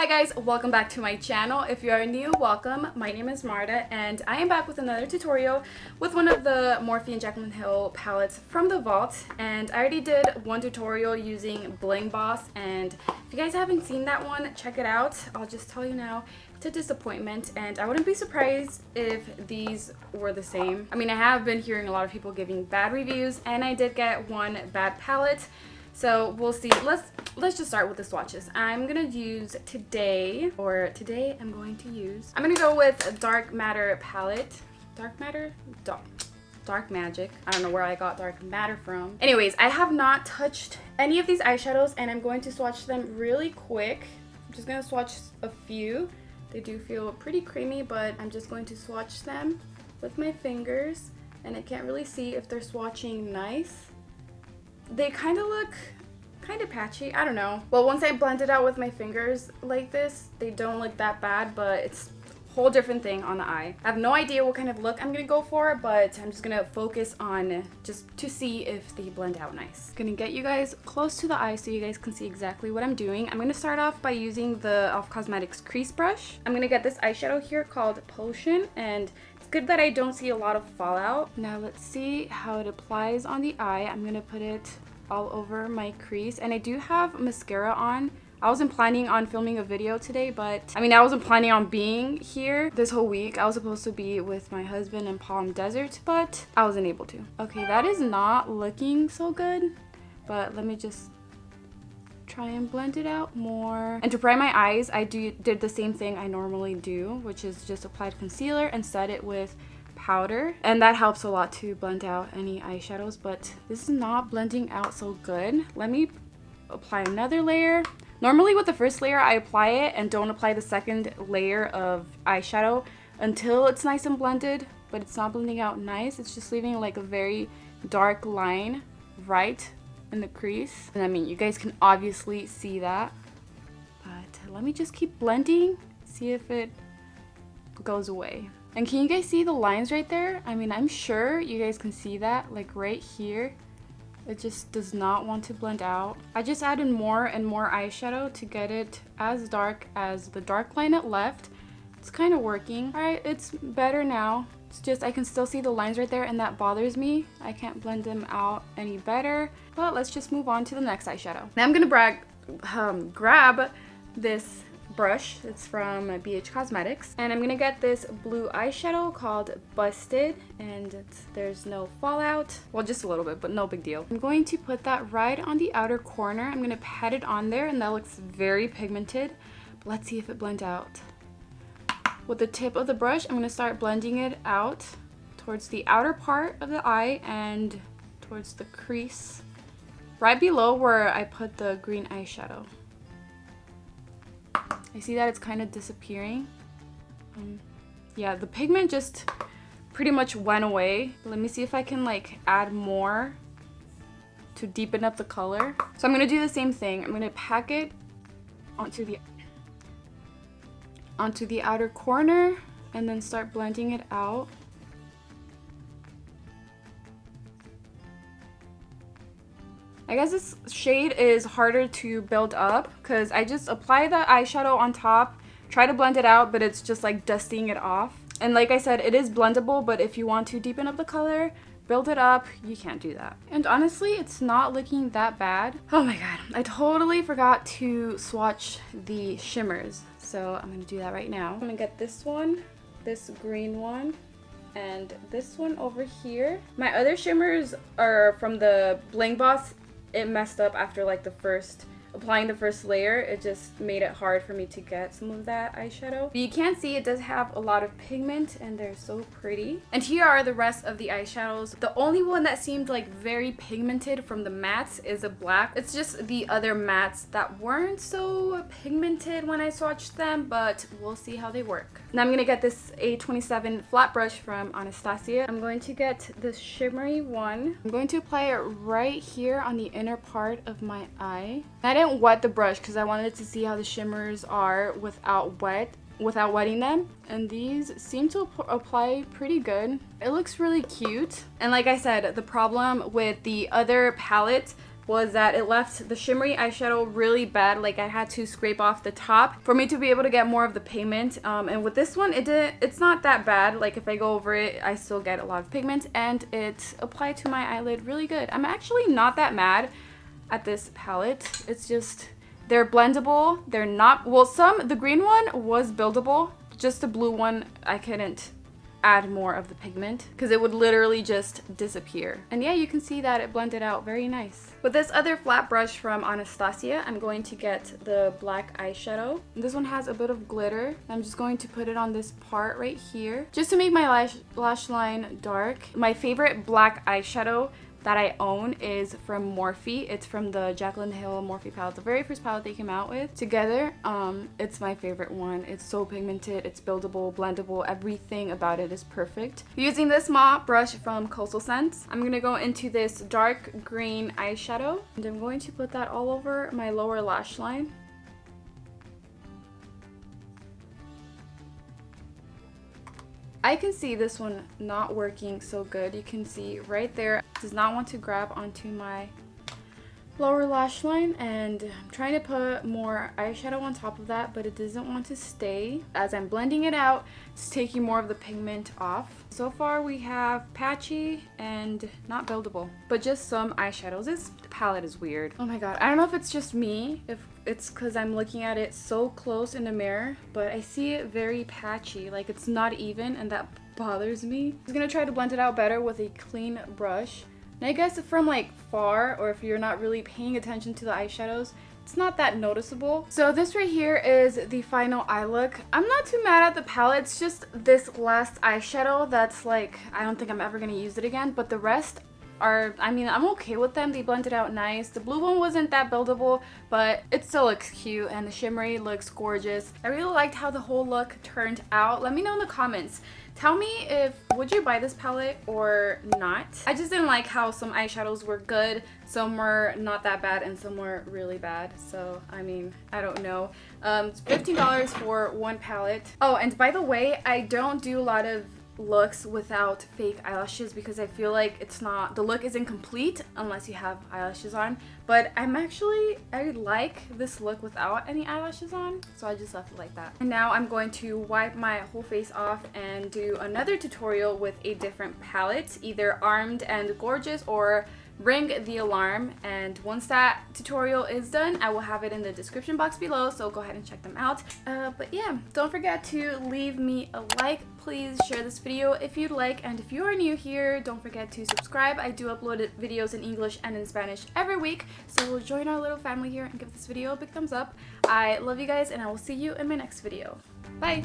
guys, welcome back to my channel. If you are new, welcome. My name is Marta and I am back with another tutorial with one of the Morphe and Jaclyn Hill palettes from the vault. And I already did one tutorial using Bling Boss, and if you guys haven't seen that one, check it out. I'll just tell you now, it's a disappointment, and I wouldn't be surprised if these were the same. I mean, I have been hearing a lot of people giving bad reviews, and I did get one bad palette. So we'll see. Let's just start with the swatches. I'm gonna use I'm gonna go with a Dark Matter palette. Dark Matter? Dark Magic. I don't know where I got Dark Matter from. Anyways, I have not touched any of these eyeshadows, and I'm going to swatch them really quick. I'm just gonna swatch a few. They do feel pretty creamy, but I'm just going to swatch them with my fingers, and I can't really see if they're swatching nice. They kind of look kind of patchy. I don't know. Well, once I blend it out with my fingers like this, they don't look that bad, but it's a whole different thing on the eye. I have no idea what kind of look I'm gonna go for, but I'm just gonna focus on just to see if they blend out nice. Gonna get you guys close to the eye so you guys can see exactly what I'm doing. I'm gonna start off by using the e.l.f. Cosmetics crease brush. I'm gonna get this eyeshadow here called Potion, and it's good that I don't see a lot of fallout. Now let's see how it applies on the eye. I'm gonna put it all over my crease, and I do have mascara on. I wasn't planning on filming a video today, but I mean, I wasn't planning on being here this whole week. I was supposed to be with my husband in Palm Desert, but I wasn't able to. Okay, that is not looking so good, but let me just try and blend it out more. And to prime my eyes, I did the same thing I normally do, which is just applied concealer and set it with powder, and that helps a lot to blend out any eyeshadows, but this is not blending out so good. Let me apply another layer. Normally with the first layer I apply it and don't apply the second layer of eyeshadow until it's nice and blended, but it's not blending out nice. It's just leaving like a very dark line right in the crease, and I mean, you guys can obviously see that, but let me just keep blending, see if it goes away. And can you guys see the lines right there? I mean, I'm sure you guys can see that, like right here. It just does not want to blend out. I just added more and more eyeshadow to get it as dark as the dark line it left. It's kind of working. All right, it's better now. It's just I can still see the lines right there, and that bothers me. I can't blend them out any better. But let's just move on to the next eyeshadow. Now I'm gonna grab this brush. It's from BH Cosmetics, and I'm gonna get this blue eyeshadow called Busted, and there's no fallout. Well, just a little bit, but no big deal. I'm going to put that right on the outer corner. I'm gonna pat it on there, and that looks very pigmented. But let's see if it blends out. With the tip of the brush, I'm gonna start blending it out towards the outer part of the eye and towards the crease right below where I put the green eyeshadow. I see that it's kind of disappearing. Yeah, the pigment just pretty much went away. Let me see if I can like add more to deepen up the color. So I'm gonna do the same thing. I'm gonna pack it onto the outer corner and then start blending it out. I guess this shade is harder to build up because I just apply the eyeshadow on top, try to blend it out, but it's just like dusting it off. And like I said, it is blendable, but if you want to deepen up the color, build it up, you can't do that. And honestly, it's not looking that bad. Oh my god, I totally forgot to swatch the shimmers. So I'm gonna do that right now. I'm gonna get this one, this green one, and this one over here. My other shimmers are from the Bling Boss. It messed up after like applying the first layer. It just made it hard for me to get some of that eyeshadow. But you can see it does have a lot of pigment, and they're so pretty. And here are the rest of the eyeshadows. The only one that seemed like very pigmented from the mattes is a black. It's just the other mattes that weren't so pigmented when I swatched them, but we'll see how they work. Now I'm gonna get this A27 flat brush from Anastasia. I'm going to get this shimmery one. I'm going to apply it right here on the inner part of my eye. I didn't wet the brush because I wanted to see how the shimmers are without wetting them, and these seem to apply pretty good. It looks really cute, and like I said, the problem with the other palette was that it left the shimmery eyeshadow really bad. Like I had to scrape off the top for me to be able to get more of the pigment. And with this one, it's not that bad. Like if I go over it, I still get a lot of pigment and it applied to my eyelid really good. I'm actually not that mad at this palette. It's just, they're blendable. They're not, well, the green one was buildable. Just the blue one, I couldn't add more of the pigment because it would literally just disappear. And yeah, you can see that it blended out very nice. With this other flat brush from Anastasia, I'm going to get the black eyeshadow. This one has a bit of glitter. I'm just going to put it on this part right here just to make my lash line dark. My favorite black eyeshadow that I own is from Morphe. It's from the Jaclyn Morphe palette, the very first palette they came out with together. It's my favorite one. It's so pigmented, it's buildable, blendable, everything about it is perfect. Using this mop brush from XOXO Scents, I'm gonna go into this dark green eyeshadow and I'm going to put that all over my lower lash line. I can see this one not working so good. You can see right there, it does not want to grab onto my lower lash line, and I'm trying to put more eyeshadow on top of that, but it doesn't want to stay. As I'm blending it out, it's taking more of the pigment off. So far we have patchy and not buildable, but just some eyeshadows. This palette is weird. Oh my god, I don't know if it's just me, if it's because I'm looking at it so close in the mirror, but I see it very patchy, like it's not even, and that bothers me. I'm gonna try to blend it out better with a clean brush. And I guess from like far, or if you're not really paying attention to the eyeshadows, it's not that noticeable. So this right here is the final eye look. I'm not too mad at the palette. It's just this last eyeshadow that's like, I don't think I'm ever gonna use it again, but the rest are, I mean, I'm okay with them. They blended out nice. The blue one wasn't that buildable, but it still looks cute, and the shimmery looks gorgeous. I really liked how the whole look turned out. Let me know in the comments. Tell me would you buy this palette or not? I just didn't like how some eyeshadows were good, some were not that bad, and some were really bad. So, I mean, I don't know. It's $15 for one palette. Oh, and by the way, I don't do a lot of looks without fake eyelashes because I feel like the look isn't complete unless you have eyelashes on. But I like this look without any eyelashes on, so I just left it like that. And now I'm going to wipe my whole face off and do another tutorial with a different palette, either Armed and Gorgeous or Ring the Alarm. And once that tutorial is done, I will have it in the description box below, so go ahead and check them out. But yeah, don't forget to leave me a like. Please share this video if you'd like, and if you are new here, don't forget to subscribe. I do upload videos in English and in Spanish every week, so join our little family here and give this video a big thumbs up. I love you guys, and I will see you in my next video. Bye!